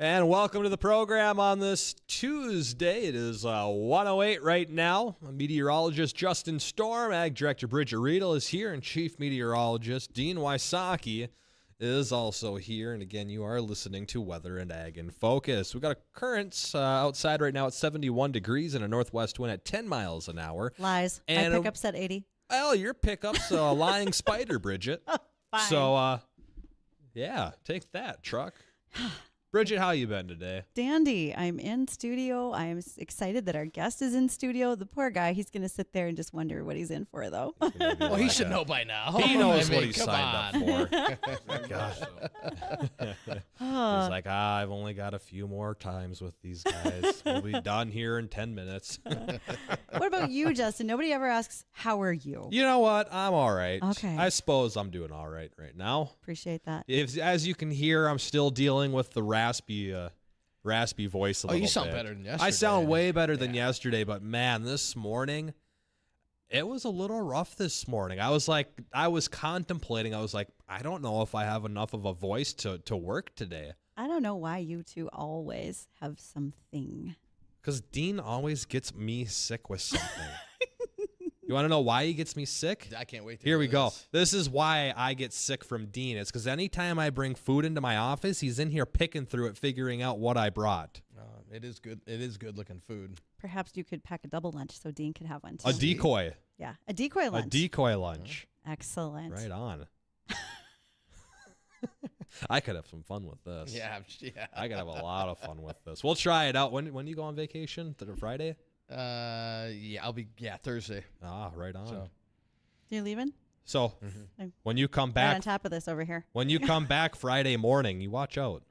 And welcome to the program on this Tuesday. It is 1:08 right now. Meteorologist Justin Storm, Ag Director Bridgette Readel is here, and Chief Meteorologist Dean Wysocki is also here. And again, you are listening to Weather and Ag in Focus. We've got a currents outside right now at 71 degrees and a northwest wind at 10 miles an hour. Lies. And my pickup's at 80. Well, your pickup's a lying spider, Bridgette. Fine. So, yeah, take that, truck. Bridgette, how you been today? Dandy. I'm in studio. I'm excited that our guest is in studio. The poor guy, he's going to sit there and just wonder what he's in for, though. Well, he should know by now. He knows I mean, what he signed up for. Gosh. He's like, I've only got a few more times with these guys. We'll be done here in 10 minutes. What about you, Justin? Nobody ever asks, how are you? You know what? I'm all right. Okay. I suppose I'm doing all right now. Appreciate that. As you can hear, I'm still dealing with the raspy voice a little bit. You sound better than yesterday. I sound way better than yesterday, but man, this morning, it was a little rough this morning. I was contemplating. I was like, I don't know if I have enough of a voice to work today. I don't know why you two always have something. Because Dean always gets me sick with something. You want to know why he gets me sick? I can't wait to Here hear we go. this. This is why I get sick from Dean. It's because anytime I bring food into my office, he's in here picking through it, figuring out what I brought. It is good. It is good looking food. Perhaps you could pack a double lunch so Dean could have one too. A decoy. Yeah, a decoy lunch. A decoy lunch. Excellent. Right on. I could have some fun with this. Yeah. I could have a lot of fun with this. We'll try it out. When do you go on vacation? Friday? I'll be Thursday. Ah, right on. So. You're leaving? So when you come Right back, on top of this over here. when you come back Friday morning, you watch out.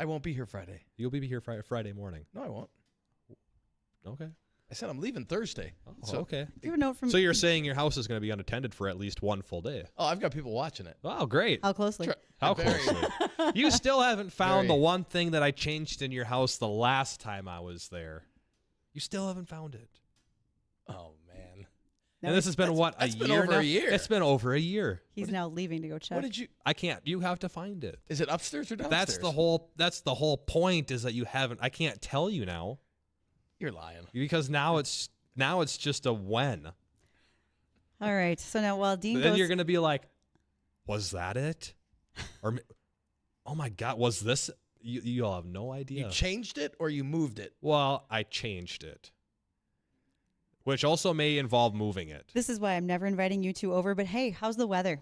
I won't be here Friday. You'll be here Friday morning. No, I won't. Okay. I said I'm leaving Thursday. Oh, okay. Do you have a note from? So you're saying your house is going to be unattended for at least one full day? Oh, I've got people watching it. Wow, great. How closely? How Very- closely? You still haven't found Very. the one thing that I changed in your house the last time I was there. You still haven't found it. Oh man. No, And this has been that's a been year over now? a year. It's been over a year. He's now leaving to go check. What did you? I can't. You have to find it. Is it upstairs or downstairs? That's the whole point is that you haven't. I can't tell you now You're lying. because now it's just a when. All right. So now while Dean Then goes, you're going to be like, was that it? Or oh my God, was this? You'll have no idea. You changed it or you moved it? Well, I changed it, which also may involve moving it. this is why I'm never inviting you two over. But hey, how's the weather?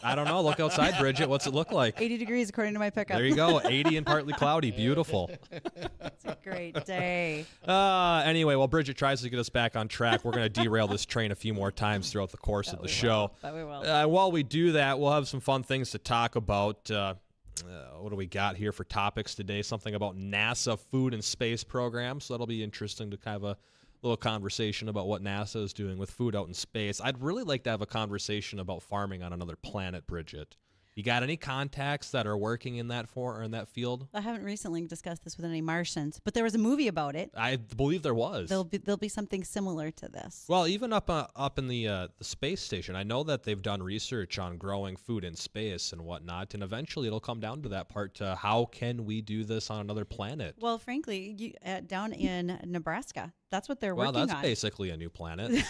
I don't know. Look outside, Bridgette. What's it look like? 80 degrees according to my pickup. There you go. 80 and partly cloudy. Beautiful. It's a great day. Anyway, while Bridgette tries to get us back on track, we're going to derail this train a few more times throughout the course of the show. But we will. While we do that, we'll have some fun things to talk about. What do we got here for topics today? Something about NASA food and space program. So that'll be interesting to kind of a little conversation about what NASA is doing with food out in space. I'd really like to have a conversation about farming on another planet, Bridgette. You got any contacts that are working in that field? I haven't recently discussed this with any Martians, but there was a movie about it. I believe there was. There'll be something similar to this. Well, even up in the space station, I know that they've done research on growing food in space and whatnot, and eventually it'll come down to that part to how can we do this on another planet? Well, frankly, down in Nebraska, that's what they're Well, working that's on. basically a new planet.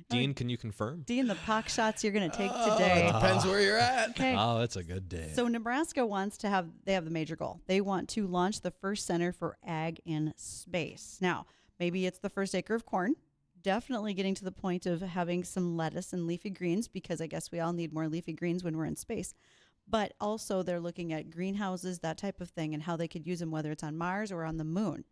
Dean, can you confirm? Dean, the pock shots you're going to take today. Depends where you're at. Okay. Oh, it's a good day. So Nebraska wants to have the major goal. They want to launch the first center for ag in space. Now, maybe it's the first acre of corn. Definitely getting to the point of having some lettuce and leafy greens, because I guess we all need more leafy greens when we're in space. But also they're looking at greenhouses, that type of thing, and how they could use them, whether it's on Mars or on the moon.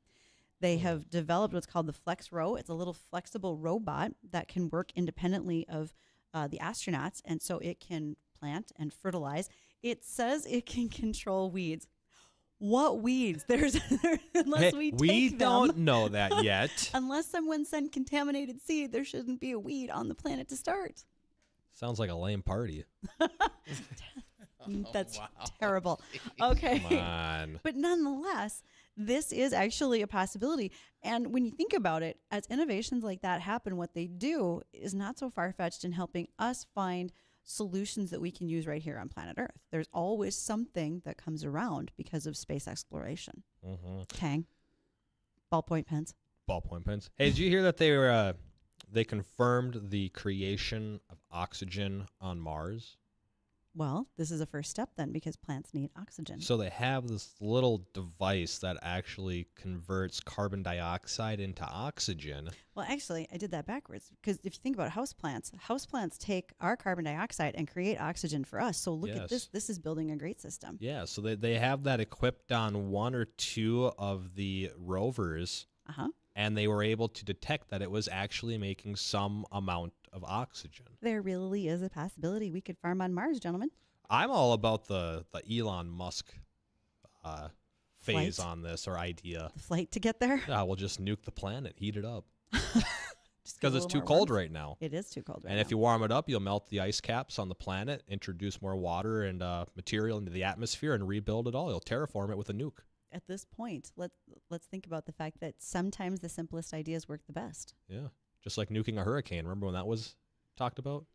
They have developed what's called the Flex Row. It's a little flexible robot that can work independently of the astronauts, and so it can plant and fertilize. It says it can control weeds. What weeds? Unless we take them. don't know that yet. Unless someone sent contaminated seed, there shouldn't be a weed on the planet to start. Sounds like a lame party. That's wow. terrible. Okay. Come on. But nonetheless, this is actually a possibility. And when you think about it, as innovations like that happen, what they do is not so far-fetched in helping us find solutions that we can use right here on planet Earth. There's always something that comes around because of space exploration. Tang, ballpoint pens. Ballpoint pens. Hey, did you hear that they confirmed the creation of oxygen on Mars? Well, this is a first step then, because plants need oxygen. So they have this little device that actually converts carbon dioxide into oxygen. Well, actually, I did that backwards, because if you think about houseplants take our carbon dioxide and create oxygen for us. So look at this. This is building a great system. Yeah, so they have that equipped on one or two of the rovers, and they were able to detect that it was actually making some amount of oxygen. There really is a possibility we could farm on Mars, gentlemen. I'm all about the Elon Musk phase Flight? on this, or idea. The flight to get there? We'll just nuke the planet, heat it up. Just get a Because it's little too more cold warmth. right now. It is too cold right And now. if you warm it up, you'll melt the ice caps on the planet, introduce more water and material into the atmosphere, and rebuild it all. You'll terraform it with a nuke. At this point, let's think about the fact that sometimes the simplest ideas work the best. Yeah, just like nuking a hurricane. Remember when that was talked about?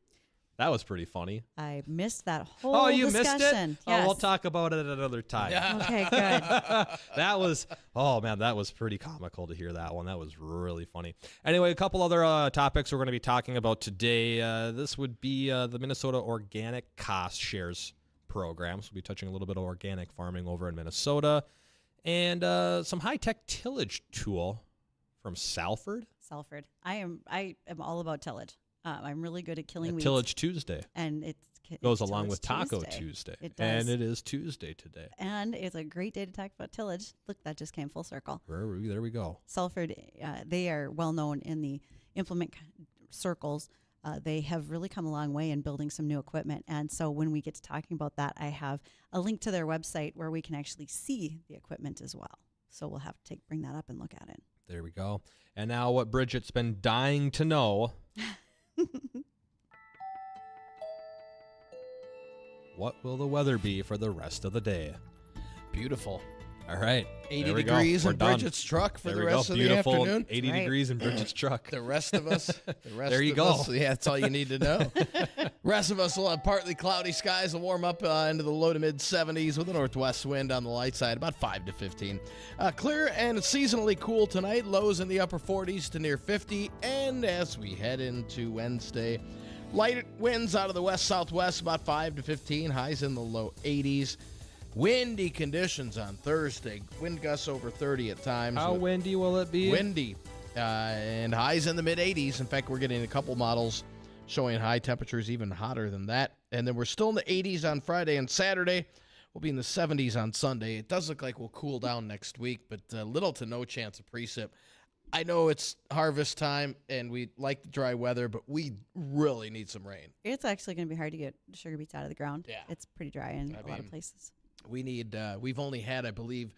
That was pretty funny. I missed that whole You discussion. missed it? Yes. Oh, we'll talk about it at another time. Okay, good. That was, oh man, that was pretty comical to hear that one. That was really funny. Anyway, a couple other topics we're going to be talking about today. This would be the Minnesota Organic Cost Shares program. So we'll be touching a little bit of organic farming over in Minnesota. And some high-tech tillage tool from Salford. Salford. I am all about tillage. I'm really good at killing weeds. Tillage Tuesday. And it Goes along with Taco Tuesday. It does. And it is Tuesday today. And it's a great day to talk about tillage. Look, that just came full circle. There we go. Salford, they are well known in the implement circles. They have really come a long way in building some new equipment. And so when we get to talking about that, I have a link to their website where we can actually see the equipment as well. So we'll have to bring that up and look at it. There we go. And now what Bridgette's been dying to know. What will the weather be for the rest of the day? Beautiful. All right. 80 there we degrees go. in Bridgette's truck for There the we go. rest of Beautiful the afternoon. 80 Right. degrees in Bridgette's truck. The rest of us, There you go. yeah, that's all you need to know. Rest of us will have partly cloudy skies. Will warm up into the low to mid 70s with a northwest wind on the light side, about 5 to 15. Clear and seasonally cool tonight. Lows in the upper 40s to near 50. And as we head into Wednesday, light winds out of the west-southwest, about 5 to 15. Highs in the low 80s. Windy conditions on Thursday. Wind gusts over 30 at times. How with windy will it be? windy and highs in the mid 80s. In fact, we're getting a couple models showing high temperatures even hotter than that. And then we're still in the 80s on Friday and Saturday. We'll be in the 70s on Sunday. It does look like we'll cool down next week, but little to no chance of precip. I know it's harvest time and we like the dry weather, but we really need some rain. It's actually going to be hard to get sugar beets out of the ground. Yeah. It's pretty dry in a lot of places. We need, we've only had, I believe,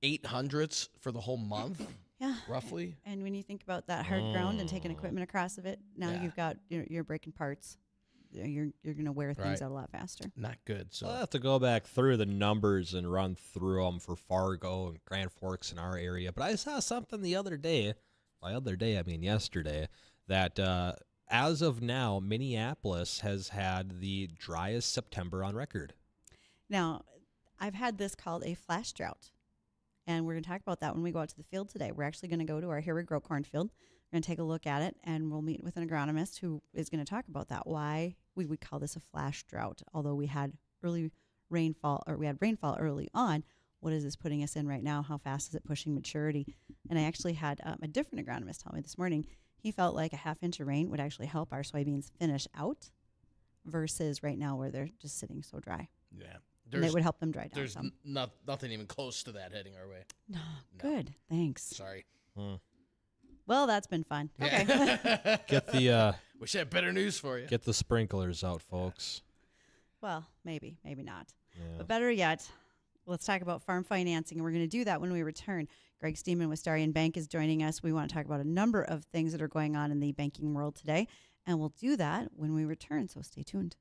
800s for the whole month, Yeah. roughly. And when you think about that hard ground and taking equipment across of it, now Yeah. you've got, you're breaking parts. You're going to wear things Right. out a lot faster. Not good. So I'll have to go back through the numbers and run through them for Fargo and Grand Forks in our area. But I saw something the other day, by other day I mean yesterday, that as of now, Minneapolis has had the driest September on record. Now, I've had this called a flash drought. And we're going to talk about that when we go out to the field today. We're actually going to go to our Here We Grow cornfield. We're going to take a look at it, and we'll meet with an agronomist who is going to talk about that, why we would call this a flash drought. Although we had rainfall early on, what is this putting us in right now? How fast is it pushing maturity? And I actually had a different agronomist tell me this morning, he felt like a half inch of rain would actually help our soybeans finish out versus right now where they're just sitting so dry. yeah. And it would help them dry down There's some. nothing even close to that heading our way. No, good. Thanks. Sorry. Well, that's been fun. Okay. Get the Wish I had better news for you. get the sprinklers out, folks. Well, maybe not. Yeah. But better yet, let's talk about farm financing. And we're going to do that when we return. Greg Steman with Starion Bank is joining us. We want to talk about a number of things that are going on in the banking world today. And we'll do that when we return. So stay tuned.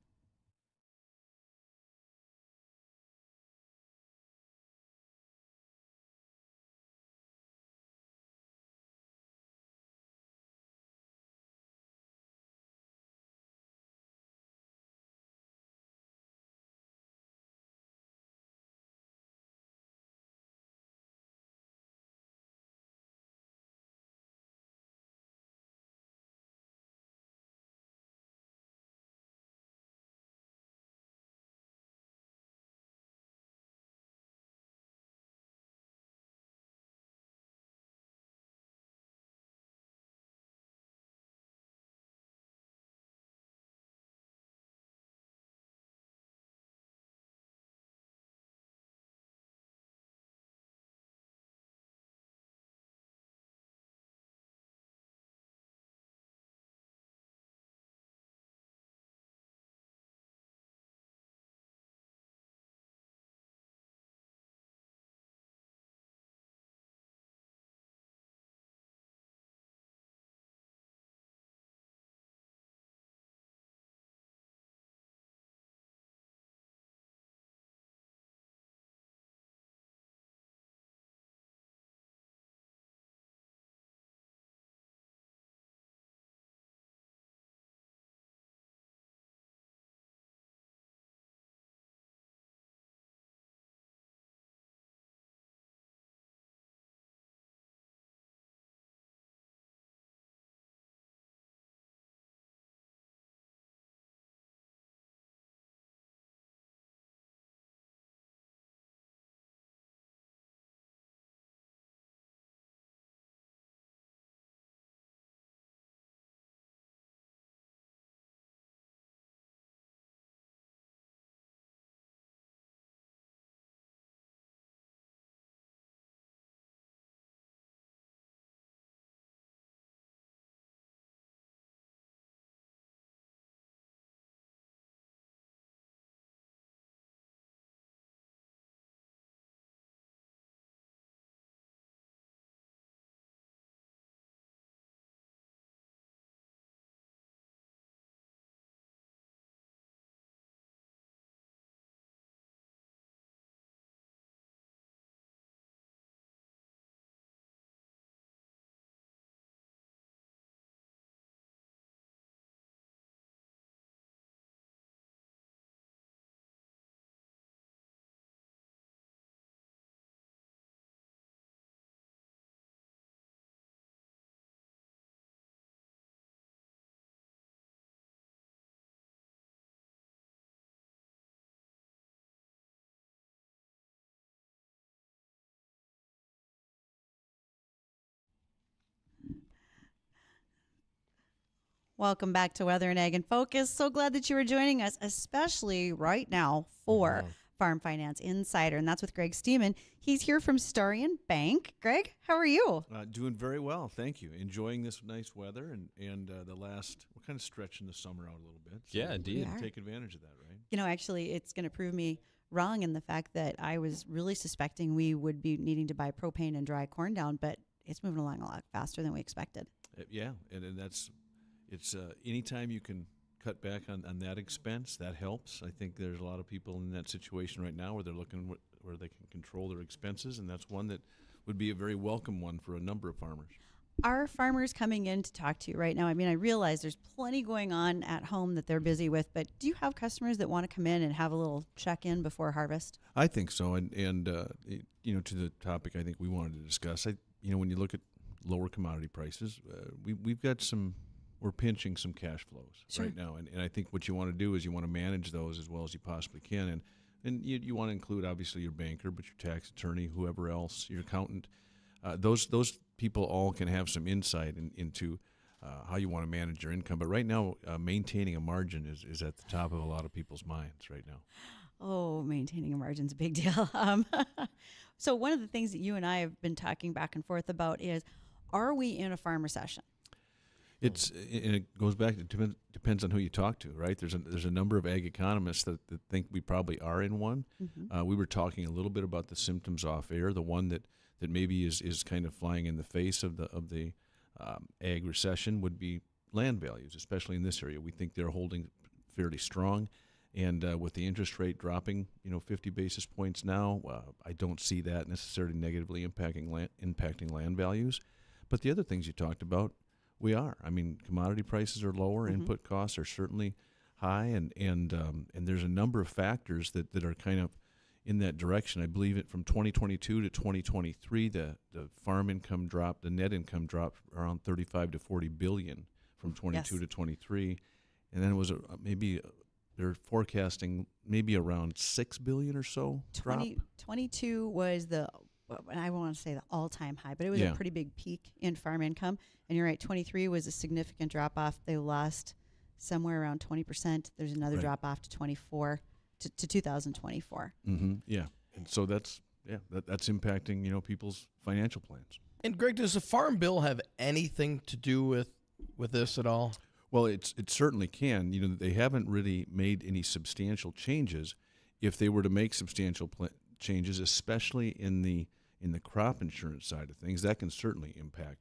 Welcome back to Weather and Ag in Focus. So glad that you were joining us, especially right now for Farm Finance Insider. And that's with Greg Steman. He's here from Starion Bank. Greg, how are you? Doing very well, thank you. Enjoying this nice weather and the last, we're kind of stretching the summer out a little bit. So Yeah, indeed. we can take advantage of that, right? You know, actually, it's going to prove me wrong in the fact that I was really suspecting we would be needing to buy propane and dry corn down, but it's moving along a lot faster than we expected. Yeah, and it's anytime you can cut back on that expense, that helps. I think there's a lot of people in that situation right now where they're looking where they can control their expenses, and that's one that would be a very welcome one for a number of farmers. Are farmers coming in to talk to you right now? I mean, I realize there's plenty going on at home that they're busy with, but do you have customers that want to come in and have a little check-in before harvest? I think so, and you know, to the topic I think we wanted to discuss, when you look at lower commodity prices, we've got we're pinching some cash flows right now, and I think what you want to do is you want to manage those as well as you possibly can, and you want to include obviously your banker, but your tax attorney, whoever else, your accountant. Those people all can have some insight into how you want to manage your income. But right now, maintaining a margin is at the top of a lot of people's minds right now. Oh, maintaining a margin's a big deal. So one of the things that you and I have been talking back and forth about is, are we in a farm recession? And it goes back. It depends on who you talk to, right? There's a number of ag economists that think we probably are in one. Mm-hmm. We were talking a little bit about the symptoms off air. The one that maybe is kind of flying in the face of the ag recession would be land values, especially in this area. We think they're holding fairly strong, and with the interest rate dropping, 50 basis points now, I don't see that necessarily negatively impacting land values. But the other things you talked about, we are. I mean, commodity prices are lower, Mm-hmm. input costs are certainly high, and there's a number of factors that are kind of in that direction. I believe it from 2022 to 2023, the farm income dropped, the net income dropped around 35 to 40 billion from 22 Yes. to 23, and then it was they're forecasting maybe around 6 billion or so drop. 22 was I want to say the all-time high, but it was a pretty big peak in farm income. And you're right, 23 was a significant drop-off. They lost somewhere around 20%. There's another drop-off to 2024. Mm-hmm. Yeah, and so that's impacting people's financial plans. And Greg, does the Farm Bill have anything to do with this at all? Well, it certainly can. They haven't really made any substantial changes. If they were to make substantial changes, especially in the crop insurance side of things, that can certainly impact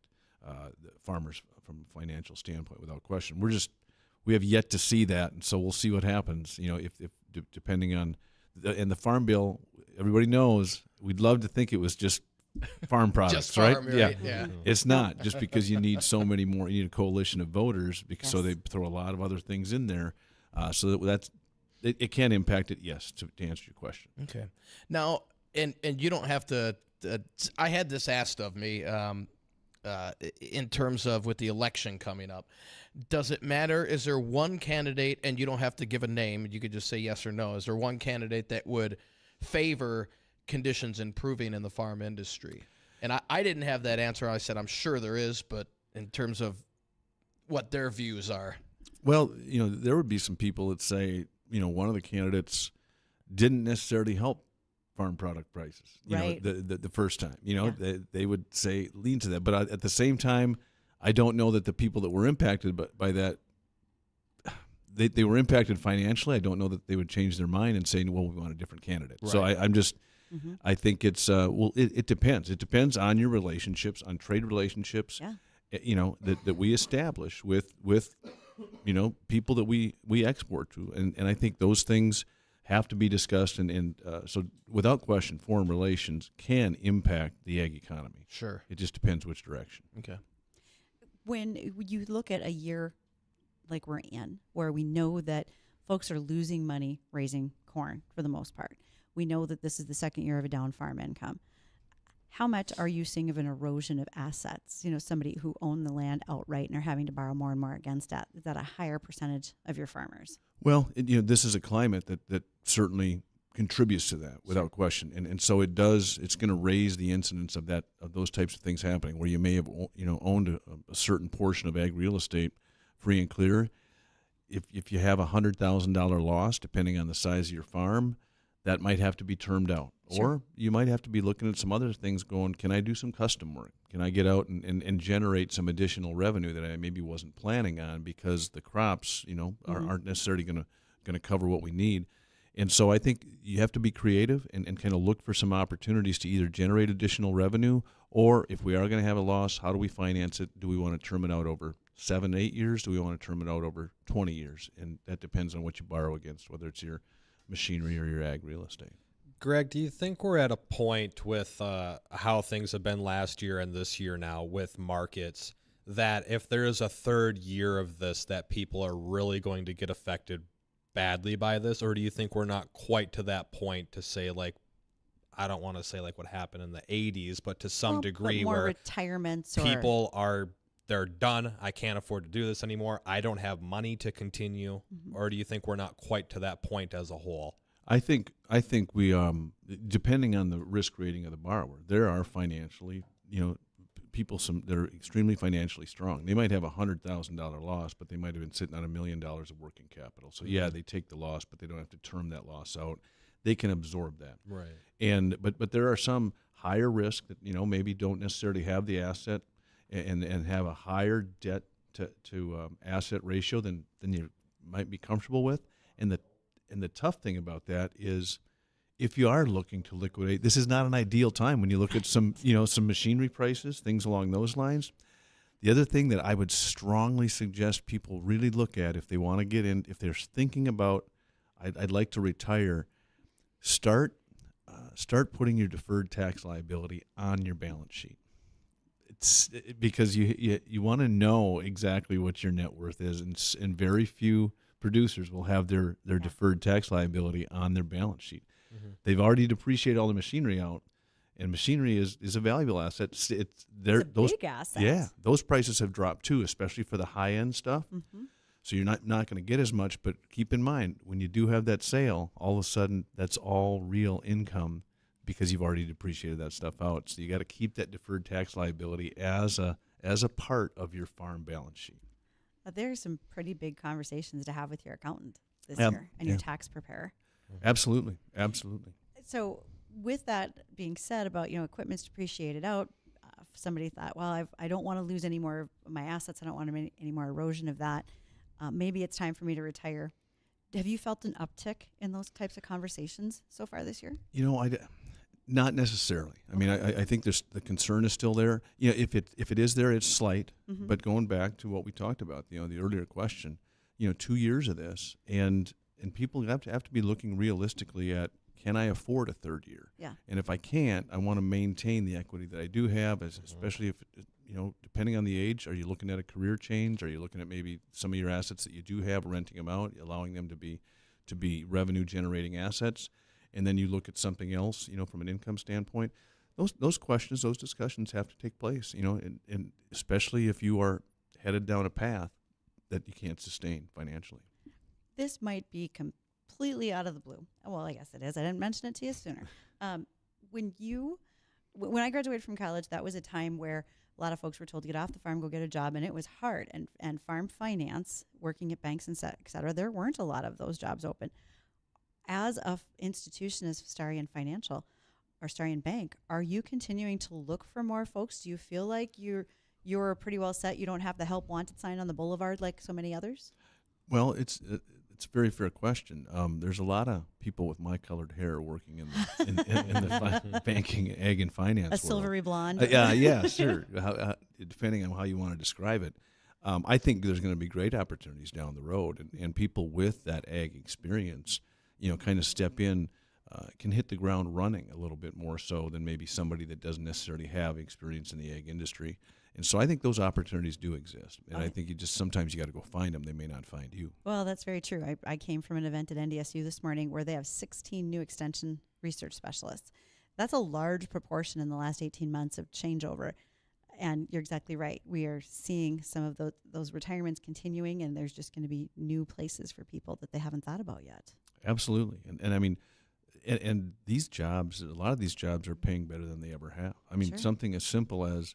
the farmers from a financial standpoint, without question. We have yet to see that, and so we'll see what happens. If depending on the Farm Bill, everybody knows we'd love to think it was just farm products, just farm, right? Yeah. It's not, just because you need so many more. You need a coalition of voters, because so Yes. they throw a lot of other things in there, so that's it can impact it. Yes, to answer your question. Okay. Now, and you don't have to. I had this asked of me in terms of with the election coming up. Does it matter? Is there one candidate, and you don't have to give a name, you could just say yes or no. Is there one candidate that would favor conditions improving in the farm industry? And I didn't have that answer. I said, I'm sure there is, but in terms of what their views are. Well, there would be some people that say, one of the candidates didn't necessarily help farm product prices, Right. the first time, they would say lean to that. But at the same time, I don't know that the people that were impacted by that, they were impacted financially. I don't know that they would change their mind and say, well, we want a different candidate. Right. So I'm just, Mm-hmm. I think it's, it depends. It depends on your relationships, on trade relationships, that we establish with people that we export to. And I think those things have to be discussed. And so without question, foreign relations can impact the ag economy. Sure. It just depends which direction. Okay. When you look at a year like we're in, where we know that folks are losing money raising corn for the most part, we know that this is the second year of a down farm income. How much are you seeing of an erosion of assets? Somebody who owned the land outright and are having to borrow more and more against that. Is that a higher percentage of your farmers? Well, this is a climate that certainly contributes to that without question. And so it's going to raise the incidence of those types of things happening, where you may have, owned a certain portion of ag real estate free and clear. If you have $100,000 loss, depending on the size of your farm, that might have to be termed out. Sure. Or you might have to be looking at some other things going, can I do some custom work? Can I get out and generate some additional revenue that I maybe wasn't planning on because the crops, aren't necessarily going to cover what we need. And so I think you have to be creative and kind of look for some opportunities to either generate additional revenue, or if we are going to have a loss, how do we finance it? Do we want to term it out over 7, 8 years? Do we want to term it out over 20 years? And that depends on what you borrow against, whether it's your machinery or your ag real estate. Greg, do you think we're at a point with how things have been last year and this year now with markets that if there is a third year of this, that people are really going to get affected badly by this? Or do you think we're not quite to that point to say, like, I don't want to say like what happened in the 80s, but to some degree more where retirements people they're done. I can't afford to do this anymore. I don't have money to continue. Or do you think we're not quite to that point as a whole? I think we, depending on the risk rating of the borrower, there are financially, people that are extremely financially strong. They might have a $100,000 loss, but they might have been sitting on $1 million of working capital. So yeah, they take the loss, but they don't have to term that loss out. They can absorb that. Right. And but there are some higher risk that maybe don't necessarily have the asset and have a higher debt to asset ratio than you might be comfortable with. And the tough thing about that is, if you are looking to liquidate, this is not an ideal time when you look at some machinery prices, things along those lines. The other thing that I would strongly suggest people really look at if they want to get in, if they're thinking about, I'd like to retire, start putting your deferred tax liability on your balance sheet. It's because you want to know exactly what your net worth is, and very few producers will have their deferred tax liability on their balance sheet. They've already depreciated all the machinery out, and machinery is a valuable asset. It's a big asset. Yeah, those prices have dropped too, especially for the high end stuff. So you're not going to get as much. But keep in mind, when you do have that sale, all of a sudden that's all real income because you've already depreciated that stuff out. So you got to keep that deferred tax liability as a part of your farm balance sheet. There's some pretty big conversations to have with your accountant this year and your tax preparer. Absolutely. So with that being said about, equipment's depreciated out, somebody thought, well, I don't want to lose any more of my assets. I don't want any more erosion of that. Maybe it's time for me to retire. Have you felt an uptick in those types of conversations so far this year? Not necessarily. I mean, I think the concern is still there. If it is there, it's slight. But going back to what we talked about, the earlier question, 2 years of this, and people have to be looking realistically at, can I afford a third year? Yeah. And if I can't, I want to maintain the equity that I do have, especially if depending on the age. Are you looking at a career change? Are you looking at maybe some of your assets that you do have, renting them out, allowing them to be revenue generating assets? And then you look at something else, from an income standpoint. Those questions, those discussions have to take place, and especially if you are headed down a path that you can't sustain financially. This might be completely out of the blue. Well, I guess it is. I didn't mention it to you sooner. When I graduated from college, that was a time where a lot of folks were told to get off the farm, go get a job, and it was hard. And farm finance, working at banks and et cetera, there weren't a lot of those jobs open. As an institution as Starion Financial or Starion Bank, are you continuing to look for more folks? Do you feel like you're pretty well set? You don't have the help wanted sign on the boulevard like so many others? Well, it's a very fair question. There's a lot of people with my colored hair working in the banking, ag, and finance world. Silvery blonde. Yeah, sure. Depending on how you want to describe it. I think there's going to be great opportunities down the road, and people with that ag experience, kind of step in, can hit the ground running a little bit more so than maybe somebody that doesn't necessarily have experience in the ag industry. And so I think those opportunities do exist. And I think sometimes you got to go find them. They may not find you. Well, that's very true. I came from an event at NDSU this morning where they have 16 new extension research specialists. That's a large proportion in the last 18 months of changeover. And you're exactly right. We are seeing some of those retirements continuing, and there's just going to be new places for people that they haven't thought about yet. Absolutely. And I mean, and these jobs, a lot of these jobs are paying better than they ever have. I mean, Sure. Something as simple as,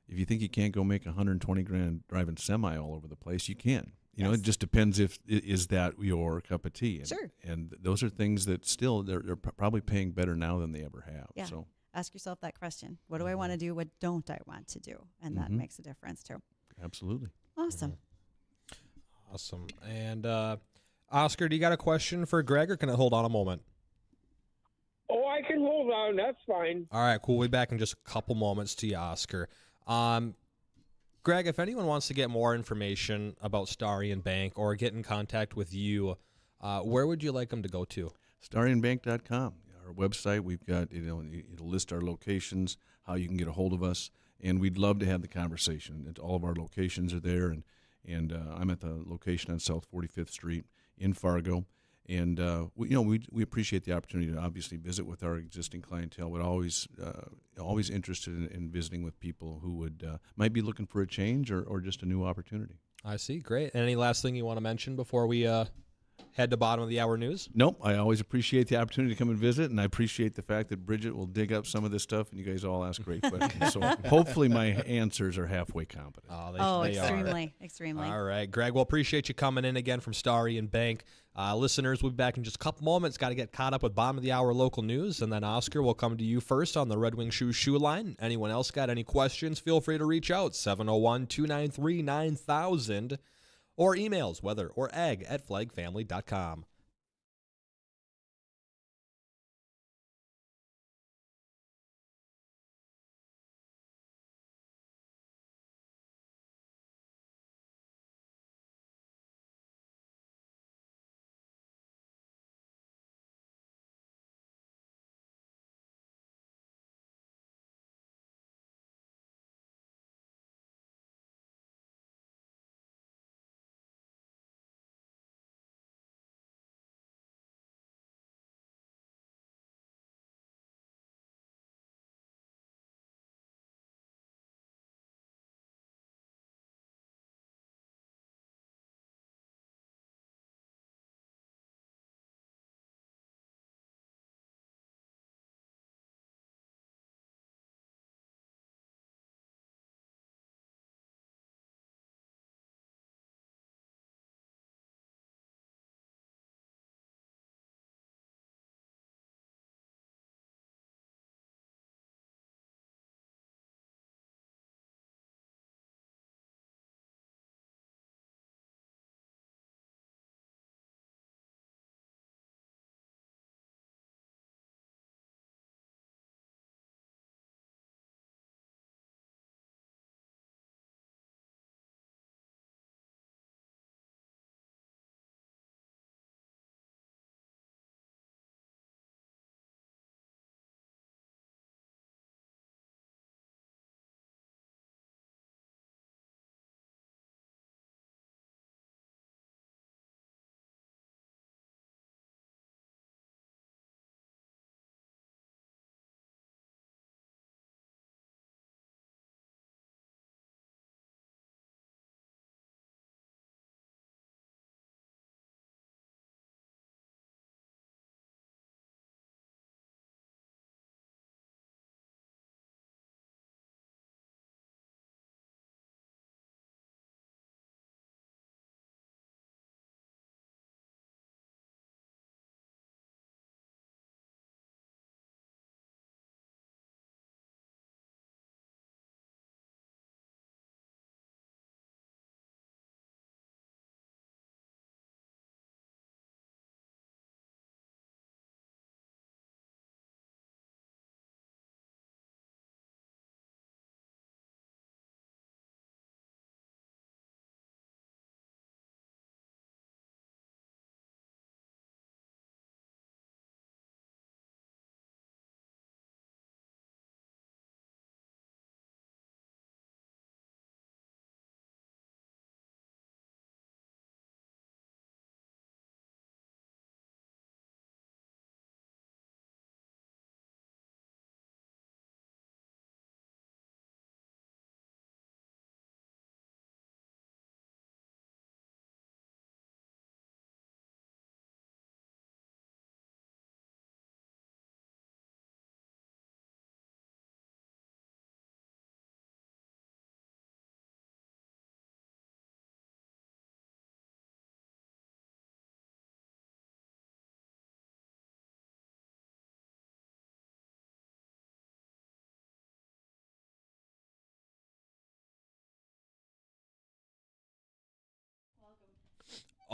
if you think you can't go make 120 grand driving semi all over the place, you can. You know, Yes. it just depends is that your cup of tea. And, Sure. And those are things that still they're probably paying better now than they ever have. Yeah. So Ask yourself that question. What do I want to do? What don't I want to do? And that makes a difference too. absolutely. Awesome. Awesome. And Oscar, do you got a question for Greg, or can I hold on a moment? Oh, I can hold on. That's fine. All right, cool. We'll be back in just a couple moments to you, Oscar. Greg, if anyone wants to get more information about Starion Bank or get in contact with you, where would you like them to go to? StarionBank.com, our website. We've got, it'll list our locations, how you can get a hold of us, and we'd love to have the conversation. All of our locations are there, and I'm at the location on South 45th Street in Fargo. And we appreciate the opportunity to obviously visit with our existing clientele, but always interested in visiting with people who would might be looking for a change or just a new opportunity. I see. Great. Any last thing you want to mention before we head to bottom of the hour news? Nope. I always appreciate the opportunity to come and visit, and I appreciate the fact that Bridgette will dig up some of this stuff, and you guys all ask great questions. So hopefully my answers are halfway competent. They Extremely, are. extremely. All right, Greg, we'll appreciate you coming in again from Starion Bank. Listeners, we'll be back in just a couple moments. Got to get caught up with bottom of the hour local news, and then Oscar will come to you first on the Red Wing Shoe line. Anyone else got any questions, feel free to reach out, 701-293-9000, or emails, weather or ag at flagfamily.com.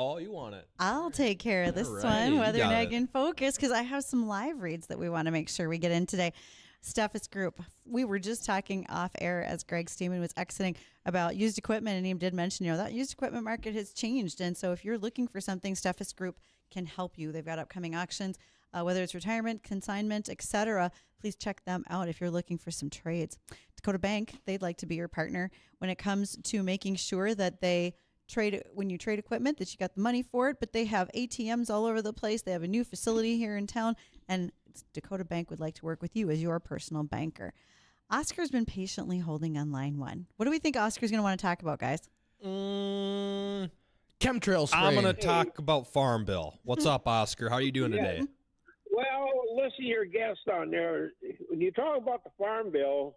Oh, you want it. I'll take care of this Alrighty, one, you Weather got Nag it. in Focus, because I have some live reads that we want to make sure we get in today. Steffes Group. We were just talking off air as Greg Steman was exiting about used equipment, and he did mention, that used equipment market has changed. And so if you're looking for something, Steffes Group can help you. They've got upcoming auctions, whether it's retirement, consignment, etc. Please check them out if you're looking for some trades. Dakota Bank, they'd like to be your partner when it comes to making sure that they trade when you trade equipment, that you got the money for it, but they have ATMs all over the place. They have a new facility here in town, and Dakota Bank would like to work with you as your personal banker. Oscar's been patiently holding on line one. What do we think Oscar's going to want to talk about, guys? Chemtrail spraying. I'm going to talk about Farm Bill. What's up, Oscar? How are you doing today? Well, listen to your guest on there. When you talk about the Farm Bill,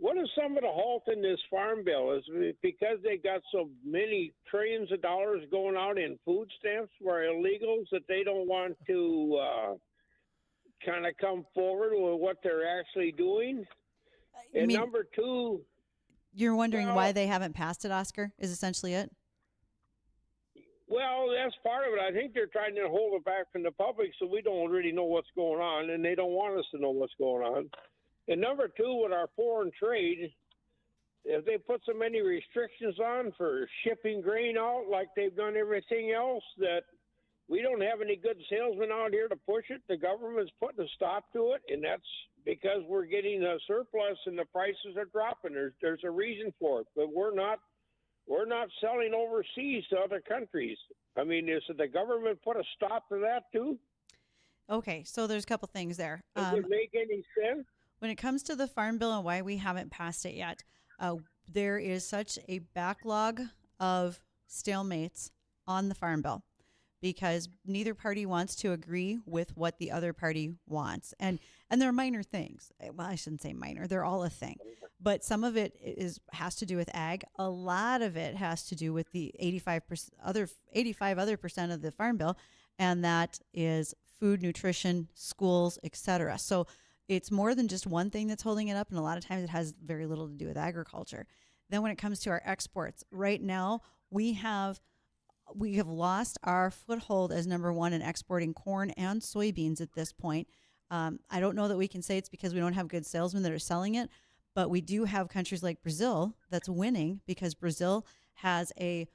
what is some of the halt in this Farm Bill? Is it because they got so many trillions of dollars going out in food stamps for illegals that they don't want to kind of come forward with what they're actually doing? And number two, you're wondering why they haven't passed it, Oscar, is essentially it? Well, that's part of it. I think they're trying to hold it back from the public so we don't really know what's going on, and they don't want us to know what's going on. And number two, with our foreign trade, if they put so many restrictions on for shipping grain out like they've done everything else, that we don't have any good salesmen out here to push it. The government's putting a stop to it, and that's because we're getting a surplus and the prices are dropping. There's a reason for it, but we're not selling overseas to other countries. I mean, is the government put a stop to that too? Okay, so there's a couple things there. Does it make any sense? When it comes to the Farm Bill and why we haven't passed it yet, there is such a backlog of stalemates on the Farm Bill because neither party wants to agree with what the other party wants. And they're minor things. Well, I shouldn't say minor. They're all a thing. But some of it has to do with ag. A lot of it has to do with the 85 other percent of the Farm Bill, and that is food, nutrition, schools, etc. So it's more than just one thing that's holding it up, and a lot of times it has very little to do with agriculture. Then when it comes to our exports, right now we have lost our foothold as number one in exporting corn and soybeans at this point. I don't know that we can say it's because we don't have good salesmen that are selling it, but we do have countries like Brazil that's winning because Brazil has a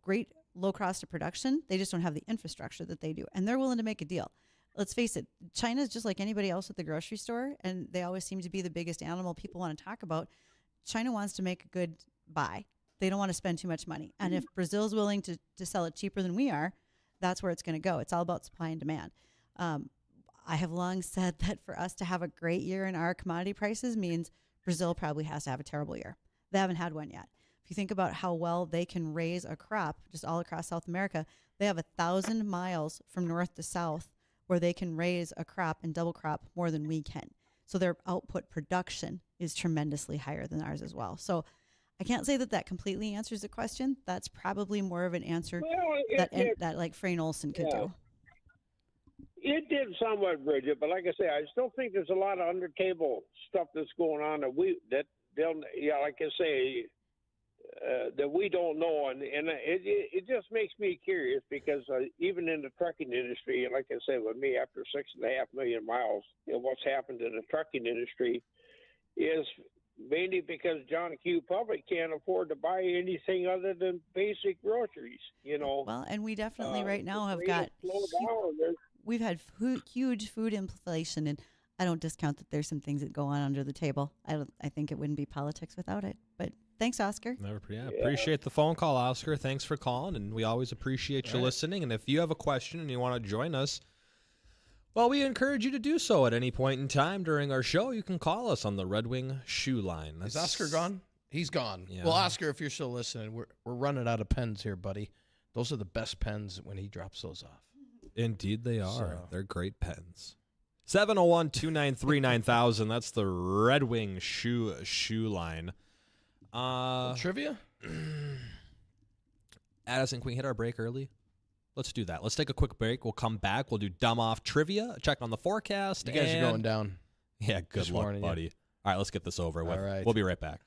great low cost of production. They just don't have the infrastructure that they do, and they're willing to make a deal. Let's face it, China is just like anybody else at the grocery store, and they always seem to be the biggest animal people want to talk about. China wants to make a good buy. They don't want to spend too much money. And if Brazil's willing to sell it cheaper than we are, that's where it's going to go. It's all about supply and demand. I have long said that for us to have a great year in our commodity prices means Brazil probably has to have a terrible year. They haven't had one yet. If you think about how well they can raise a crop just all across South America, they have 1,000 miles from north to south where they can raise a crop and double crop more than we can. So their output production is tremendously higher than ours as well. So I can't say that completely answers the question. That's probably more of an answer that like Frayne Olson could do. It did somewhat, Bridgette, but like I say, I still think there's a lot of under table stuff that's going on that we don't know, and it just makes me curious because even in the trucking industry, and like I say, with me after 6.5 million miles, what's happened in the trucking industry is mainly because John Q. Public can't afford to buy anything other than basic groceries. Well, and we definitely right now have got we've had huge food inflation, and I don't discount that there's some things that go on under the table. I think it wouldn't be politics without it. But thanks, Oscar. Appreciate the phone call, Oscar. Thanks for calling, and we always appreciate you listening. And if you have a question and you want to join us, well, we encourage you to do so at any point in time during our show. You can call us on the Red Wing Shoe Line. Is Oscar gone? He's gone. Yeah. Well, Oscar, if you're still listening, we're running out of pens here, buddy. Those are the best pens when he drops those off. Indeed they are. They're great pens. 701-293-9000. That's the Red Wing Shoe Line. Trivia? Addison, can we hit our break early? Let's do that. Let's take a quick break. We'll come back. We'll do dumb off trivia, check on the forecast. You guys are going down. Yeah, good luck, buddy. All right, let's get this over with. All right. We'll be right back.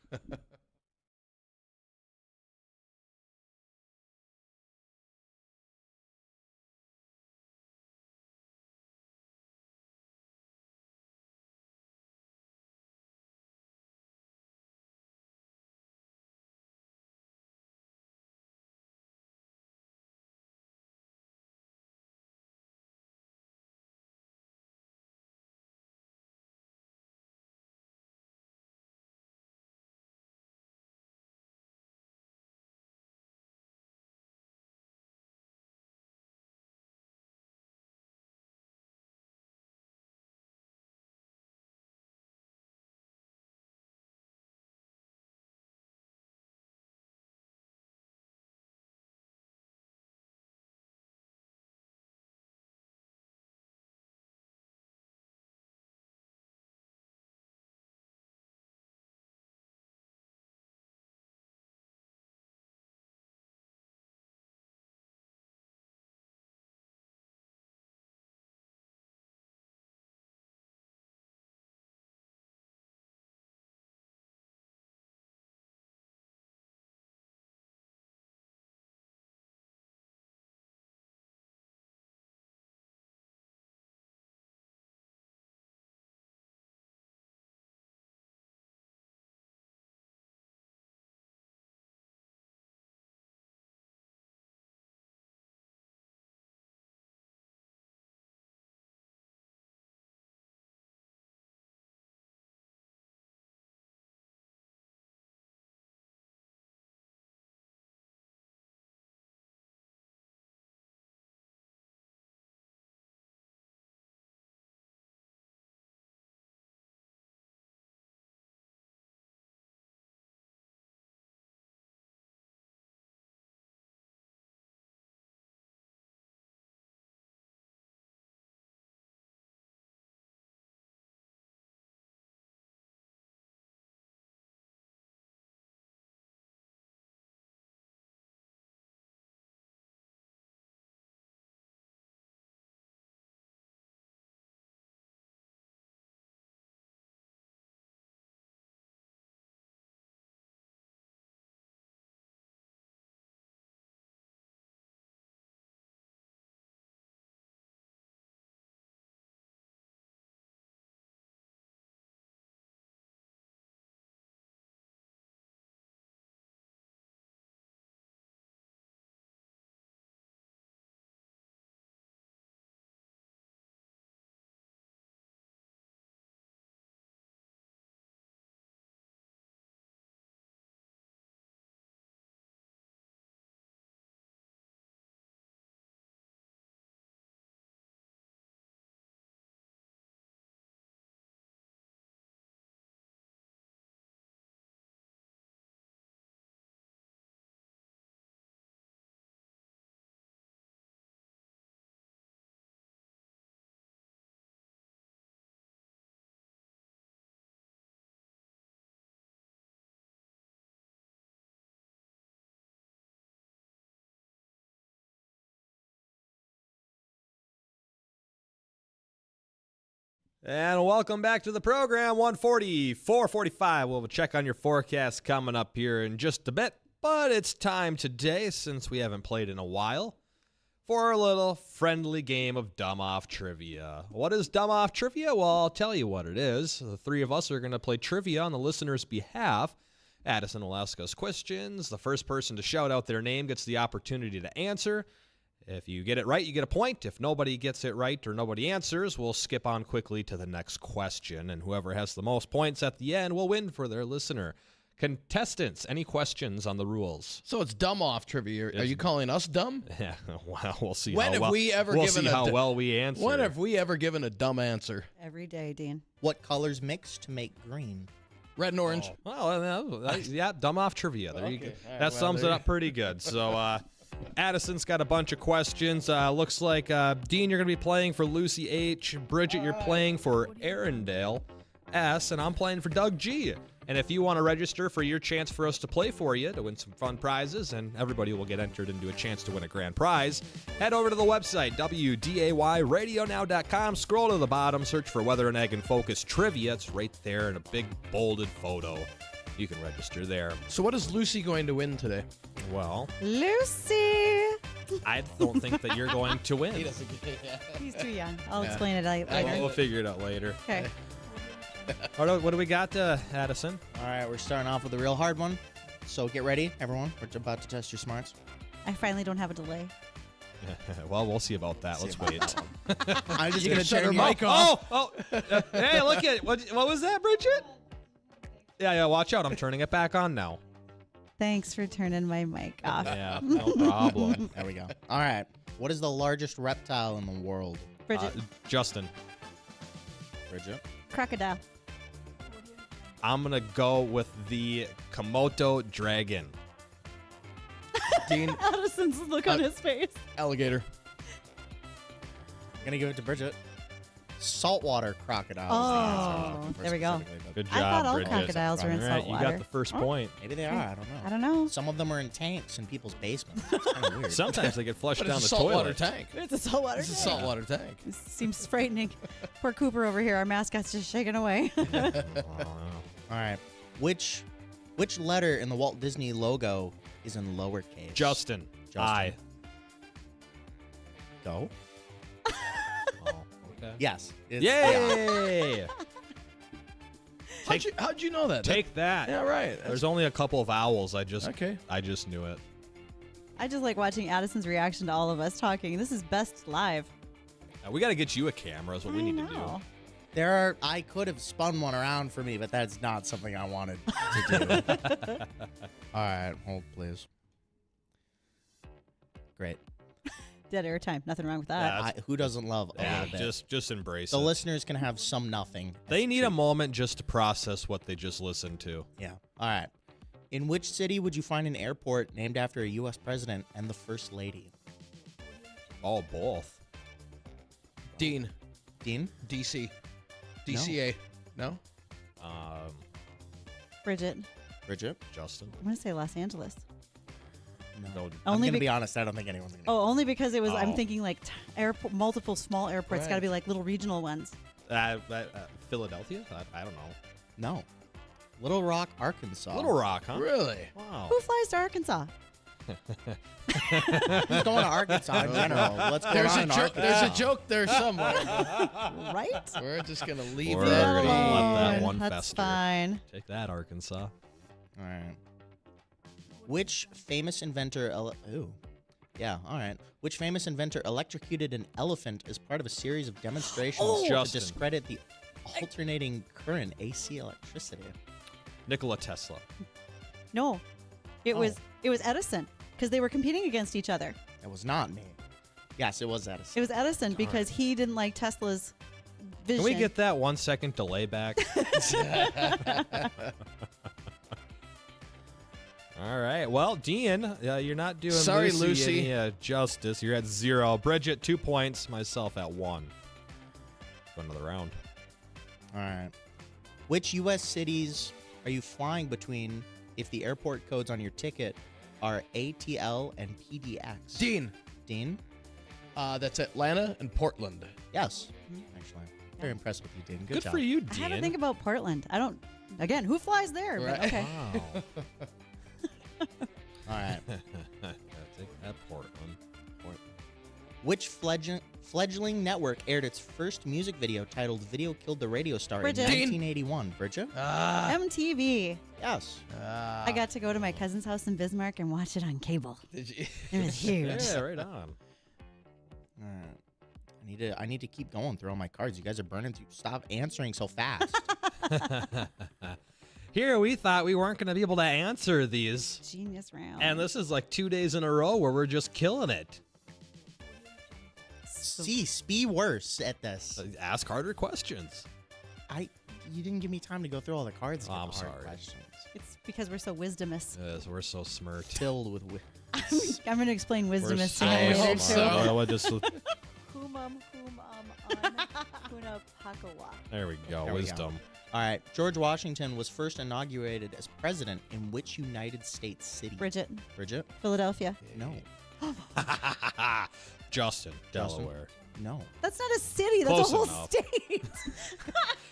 And welcome back to the program. 1:40, 4:45. We'll check on your forecast coming up here in just a bit. But it's time today, since we haven't played in a while, for a little friendly game of Dumb Off Trivia. What is Dumb Off Trivia? Well, I'll tell you what it is. The three of us are going to play trivia on the listener's behalf. Addison will ask us questions. The first person to shout out their name gets the opportunity to answer. If you get it right, you get a point. If nobody gets it right or nobody answers, we'll skip on quickly to the next question. And whoever has the most points at the end will win for their listener. Contestants, any questions on the rules? So it's dumb off trivia. Are you calling us dumb? Yeah, well, we'll see. When how have well, we ever we'll given see a how d- well we answer. When have we ever given a dumb answer? Every day, Dean. What colors mix to make green? Red and orange. Well, yeah, Dumb Off Trivia. There you go. Okay, all right, That well, sums there it you- up pretty good. So, Addison's got a bunch of questions. Looks like, Dean, you're going to be playing for Lucy H. Bridgette, you're playing for Arendelle S. And I'm playing for Doug G. And if you want to register for your chance for us to play for you to win some fun prizes, and everybody will get entered into a chance to win a grand prize, head over to the website, WDAYradionow.com. Scroll to the bottom, search for Weather and Ag in Focus Trivia. It's right there in a big bolded photo. You can register there. So what is Lucy going to win today? Well, Lucy. I don't think that you're going to win. He's too young. I'll Yeah. explain it later. We'll figure it out later. Okay. What do we got, Addison? All right, we're starting off with a real hard one. So get ready, everyone. We're about to test your smarts. I finally don't have a delay. Well, we'll see about that. Let's wait. I'm just You're gonna shut her turn your mic off. Hey, look at what was that, Bridgette? Yeah, watch out. I'm turning it back on now. Thanks for turning my mic off. Yeah, no problem. There we go. All right. What is the largest reptile in the world? Bridget, Justin, Bridget. crocodile. I'm going to go with the Komodo dragon. Dean, Addison's look on his face. alligator. I'm gonna give it to Bridget. Saltwater crocodile. Oh, there we go. Good job, I thought all Bridgette. crocodiles are in All right, salt you water. got the first point. Maybe they are. I don't know. I don't know. Some of them are in tanks in people's basements. It's kind of weird. Sometimes they get flushed But down it's the a saltwater toilet. tank. It's a saltwater. It's a saltwater tank. This seems frightening. Poor Cooper over here. Our mascot's just shaking away. Oh, All right. Which letter in the Walt Disney logo is in lowercase? Justin. I. Go. Oh, okay. Yes. It's Yay! How'd you know that? Take that. Yeah, right. There's only a couple of owls. I just knew it. I just like watching Addison's reaction to all of us talking. This is best live. We got to get you a camera. Is what we I need know. I could have spun one around for me, but that's not something I wanted to do. All right, hold please. Great. Dead air time. Nothing wrong with that. Yeah, Who doesn't love a Yeah, little bit? just embrace The it. listeners can have some nothing. They need a moment just to process what they just listened to. Yeah. All right. In which city would you find an airport named after a U.S. president and the first lady? Oh, both. Dean, Dean? DC, DCA. No? Bridget. Bridget? Justin. I'm going to say Los Angeles. No. I'm Only going to be- be honest. I don't think anyone's going to. Oh, only because it was. I'm Oh. thinking like multiple small airports. Got to be like little regional ones. Philadelphia? I don't know. No. Little Rock, Arkansas. Little Rock, huh? Really? Wow. Who flies to Arkansas? Who's going to Arkansas in general? What's going There's on a in joke. Arkansas? There's a joke there somewhere. Right? We're just gonna leave We're that. gonna be. let that one That's fester. fine. Take that, Arkansas. All right. Which famous inventor? Which famous inventor electrocuted an elephant as part of a series of demonstrations to Justin. discredit the alternating current AC electricity? Nikola Tesla. No, it was Edison because they were competing against each other. It was not me. Yes, it was Edison. It was Edison because he didn't like Tesla's vision. Can we get that 1 second delay back? All right. Well, Dean, you're not doing Sorry, Lucy Lucy. any justice. You're at 0. Bridgette, 2 points. Myself at 1. Go another round. All right. Which U.S. cities are you flying between if the airport codes on your ticket are ATL and PDX? Dean. Dean? That's Atlanta and Portland. Yes, actually. Very impressed with you, Dean. Good job. for you, I Dean. had to think about Portland. I don't. Again, who flies there? But Right. okay. Wow. All right. Take that Portland. Which fledgling network aired its first music video titled "Video Killed the Radio Star" Bridgette. in 1981? Bridget? MTV. Yes. I got to go to my cousin's house in Bismarck and watch it on cable. Did you? It was huge. Yeah, right on. All right. I need to keep going through all my cards. You guys are burning through. Stop answering so fast. Here, we thought we weren't going to be able to answer these. Genius round. And this is like 2 days in a row where we're just killing it. Cease. Be worse at this. Ask harder questions. You didn't give me time to go through all the cards. to Oh, get I'm the hard sorry. questions. It's because we're so wisdomous. Yes, we're so smart. Filled with. I'm going to explain wisdomous to so you later, smart. too. Well, we'll just- Humum, kuna pakawa. there we go. There we go. Wisdom. All right. George Washington was first inaugurated as president in which United States city? Bridget, Bridget? Philadelphia. No. Justin, Delaware. No. That's not a city. That's Close a whole enough. state.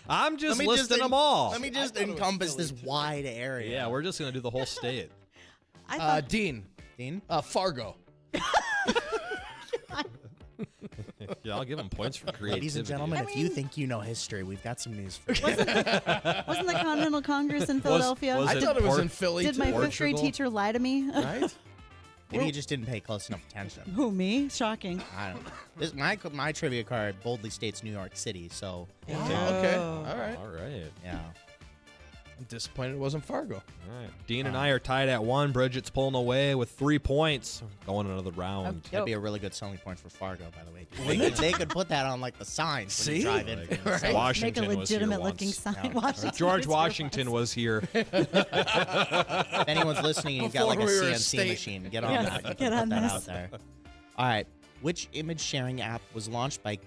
I'm just Let me just listing them all. Let me just thought it was encompass Philly, this too. wide area. Yeah, we're just going to do the whole state. I thought Dean. Dean? Fargo. Yeah, I'll give them points for creativity. Ladies and gentlemen, I if you mean- think you know history, we've got some news for you. wasn't the Continental Congress in Philadelphia? was I it thought it was Port- in Philly. Did too. my fifth grade Portugal? teacher lie to me? Right? Maybe you just didn't pay close enough attention. Who, me? Shocking. I don't know. My trivia card boldly states New York City, so Okay. Oh. All right. All right. yeah. I'm disappointed it wasn't Fargo. All right. Dean and I are tied at 1. Bridget's pulling away with 3 points. Going another round. That'd be a really good selling point for Fargo, by the way. They could put that on like the signs when you See? drive in. Like, from the Right. city. Washington Make a was here legitimate looking once. sign. Yeah. Washington George was here Washington once. was here. If anyone's listening and you've got like a Before we were a CNC state. machine, get on Yes, that. You get can on put that this. out there. All right. Which image sharing app was launched by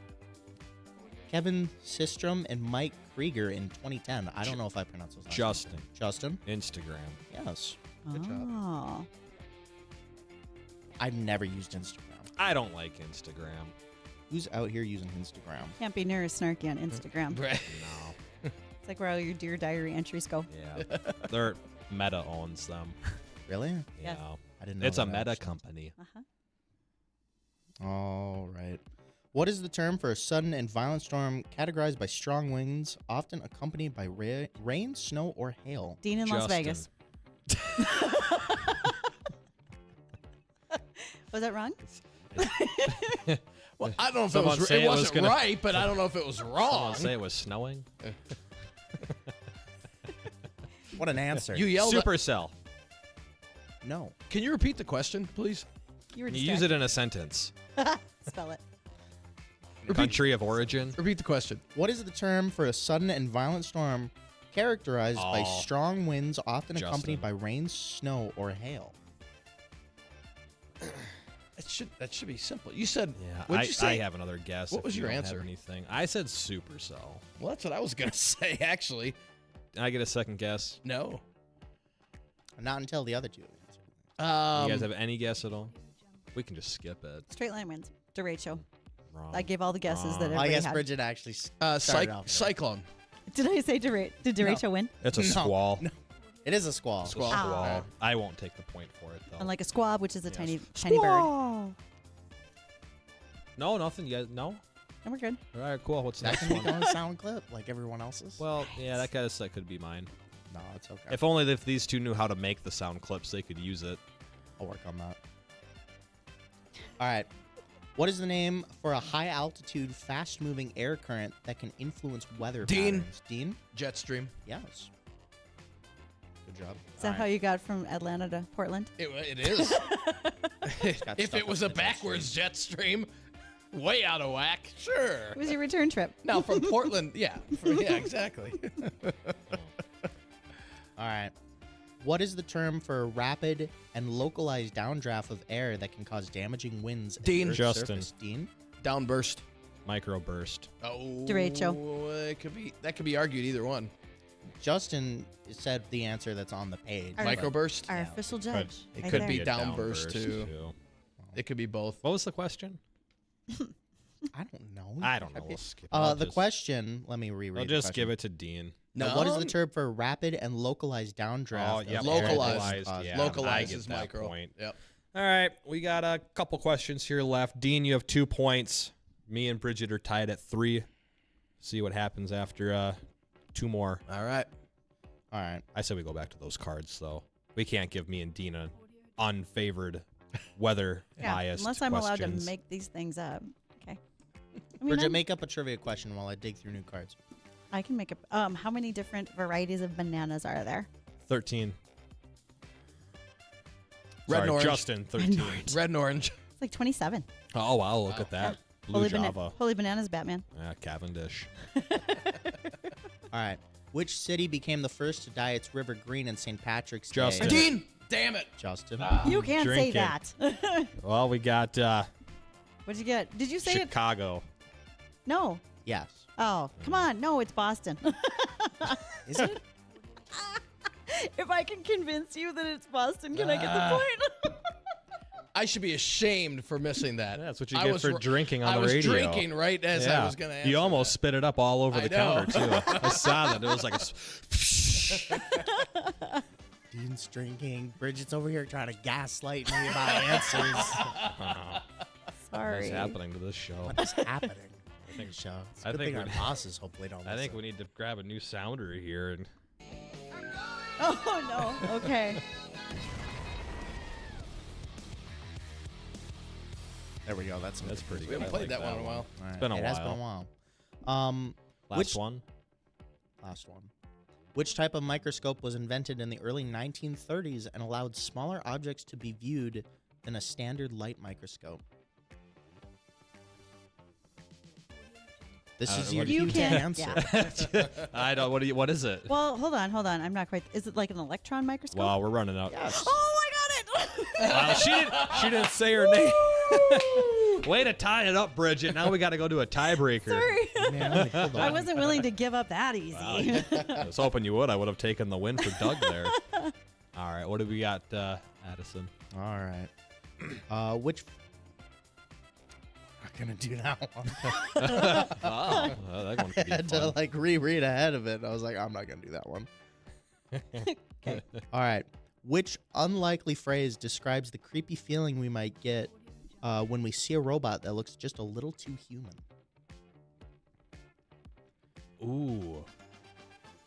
Kevin Systrom and Mike Krieger in 2010? I don't know if I pronounced those. last names. Justin. Justin? Instagram. Yes. Good job. Oh. I've never used Instagram. I don't like Instagram. Who's out here using Instagram? Can't be near as snarky on Instagram. Right. No. It's like where all your Dear Diary entries go. Yeah. They're Meta owns them. Really? Yes. Yeah. I didn't know It's a that, Meta actually. company. Uh-huh. All right. What is the term for a sudden and violent storm categorized by strong winds, often accompanied by rain, snow, or hail? Dean in Las Justin. Vegas. Was that wrong? Well, I don't know if Someone say it it was wasn't gonna- right, but I don't know if it was wrong. Someone say it was snowing. What an answer. You yelled. Supercell. No. Can you repeat the question, please? You were You use it in a sentence. Spell it. Country of origin. Repeat the question. What is the term for a sudden and violent storm characterized by Oh. strong winds, often Justin. accompanied by rain, snow, or hail? That should be simple. You said. Yeah, What'd you say? I have another guess. What if was you your don't have answer? Anything? I said Supercell. Well, that's what I was gonna say. Actually, Did I get a second guess? no. Not until the other two. You guys have any guess at all? We can just skip it. Straight line wins. Derecho. Wrong. I gave all the guesses that Wrong. I everybody guess had. Bridget actually started off with it. Cyclone. Did I say Did Derecho win? It's a No, squall. no. It is a squall. It's a Squall. squall. Ow. I won't take the point for it though. Unlike a squab, which is a Yes. tiny bird. No, nothing. You guys, no. And we're good. All right, cool. What's the That next can be one? on a sound clip like everyone else's. Well, yeah, that could be mine. No, it's okay. If only if these two knew how to make the sound clips, they could use it. I'll work on that. All right. What is the name for a high-altitude, fast-moving air current that can influence weather Dean. patterns? Dean? Jetstream. Yes. Good job. Is that how you got from Atlanta to Portland? It is. Got If stuck it was with a the backwards jet stream, way out of whack. Sure. It was your return trip. Now from Portland, yeah, exactly. All right. What is the term for a rapid and localized downdraft of air that can cause damaging winds? at the Dean. Earth's Justin. surface? Dean? Downburst. Microburst. Oh, Derecho. That could be argued either one. Justin said the answer that's on the page. Our- Microburst. Our Yeah. official judge. It right could there. be A downburst, too. It could be both. What was the question? I don't know. I don't know. We'll skip it. The question, let me reread I'll the just question. give it to Dean. No. What is the term for rapid and localized downdraft? Oh, of yeah, air localized. that is Yeah, caused? Localized I get is that micro. point. Yep. All right, we got a couple questions here left. Dean, you have 2 points. Me and Bridget are tied at 3. See what happens after 2 more. All right. All right. I said we go back to those cards, though. We can't give me and Dean an unfavored weather biased unless I'm allowed to questions. make these things up. Okay. I mean, Bridget, I'm- make up a trivia question while I dig through new cards. I can make up. How many different varieties of bananas are there? 13. Red Sorry, and orange. Justin, 13. Red and orange. It's like 27. Oh, wow, look at that. Blue Holy, Java. Holy bananas, Batman. Cavendish. All right. Which city became the first to dye its river green in St. Patrick's Justin. Day? Dean. Damn it. Justin. You can't say drinking. that. Well, we got What'd you get? Did you say it? Chicago. No. Yes. Oh, come on. No, it's Boston. Is it? If I can convince you that it's Boston, can I get the point? I should be ashamed for missing that. That's what you I get was for r- drinking on I the was radio. drinking right as I was going to answer. You almost spit it up all over I the know. counter, too. I saw that. It was like a... Dean's drinking. Bridget's over here trying to gaslight me about answers. Sorry. What's happening to this show? What is happening? I think so. It's a I good think thing our we- bosses hopefully don't. I think listen. we need to grab a new sounder here. And Oh, no. Okay. There we go. That's pretty We good. haven't I played like that one in a while. All right. It's been a It has been a while. while. Last Which- one. Last one. Which type of microscope was invented in the early 1930s and allowed smaller objects to be viewed than a standard light microscope? This is your what- You cue to can't. answer. Yeah. I don't. What is it? Well, hold on. I'm not quite. Is it like an electron microscope? Wow, we're running out. Yes. Oh, I got it. Wow, she didn't say her name. Way to tie it up, Bridget. Now we got to go to a tiebreaker. Sorry. Man, I'm like, hold I on. wasn't willing to give up that easy. I was hoping you would. I would have taken the win for Doug there. All right, what do we got, Addison? All right. Which? I'm not gonna do that one. That one could I be had to fun. like reread ahead of it. I was like, I'm not gonna do that one. Okay. All right. Which unlikely phrase describes the creepy feeling we might get when we see a robot that looks just a little too human? Ooh,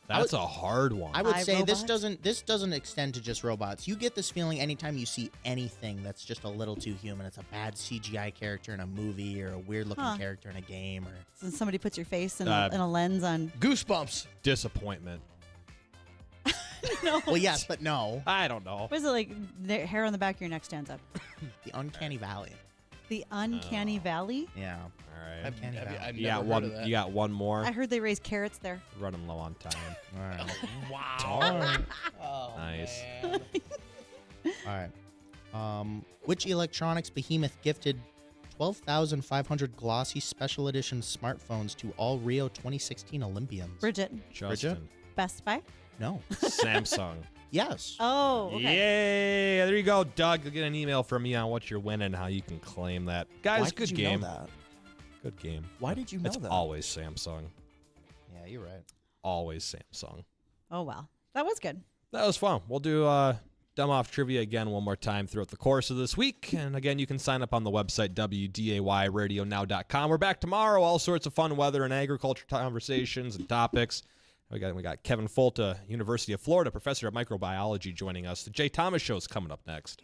that's a hard one. I would say this iRobot? doesn't extend to just robots. You get this feeling anytime you see anything that's just a little too human. It's a bad CGI character in a movie or a weird looking Huh. character in a game or So somebody puts your face in, Uh, in a lens on. Goosebumps. Disappointment. No. well, yes, but no. I don't know. What is it like? The hair on the back of your neck stands up. The uncanny valley. The uncanny valley. Yeah. All right. Uncanny valley. I've You never got heard one. of that. You got one more. I heard they raise carrots there. Running low on time. All right. Wow. Oh, Nice. man. All right. Which electronics behemoth gifted 12,500 glossy special edition smartphones to all Rio 2016 Olympians? Bridget. Justin. Best Buy. No. Samsung. Yes. Oh. Okay. Yay! There you go, Doug. You'll get an email from me on what you're winning, how you can claim that. Guys, Why good did you game. know that? Good game. Why did you know It's that? always Samsung. Yeah, you're right. Always Samsung. Oh well, that was good. That was fun. We'll do Dumb Off Trivia again one more time throughout the course of this week. And again, you can sign up on the website, WDAYradionow.com. We're back tomorrow. All sorts of fun weather and agriculture conversations and topics. We got Kevin Folta, University of Florida, professor of microbiology, joining us. The Jay Thomas Show is coming up next.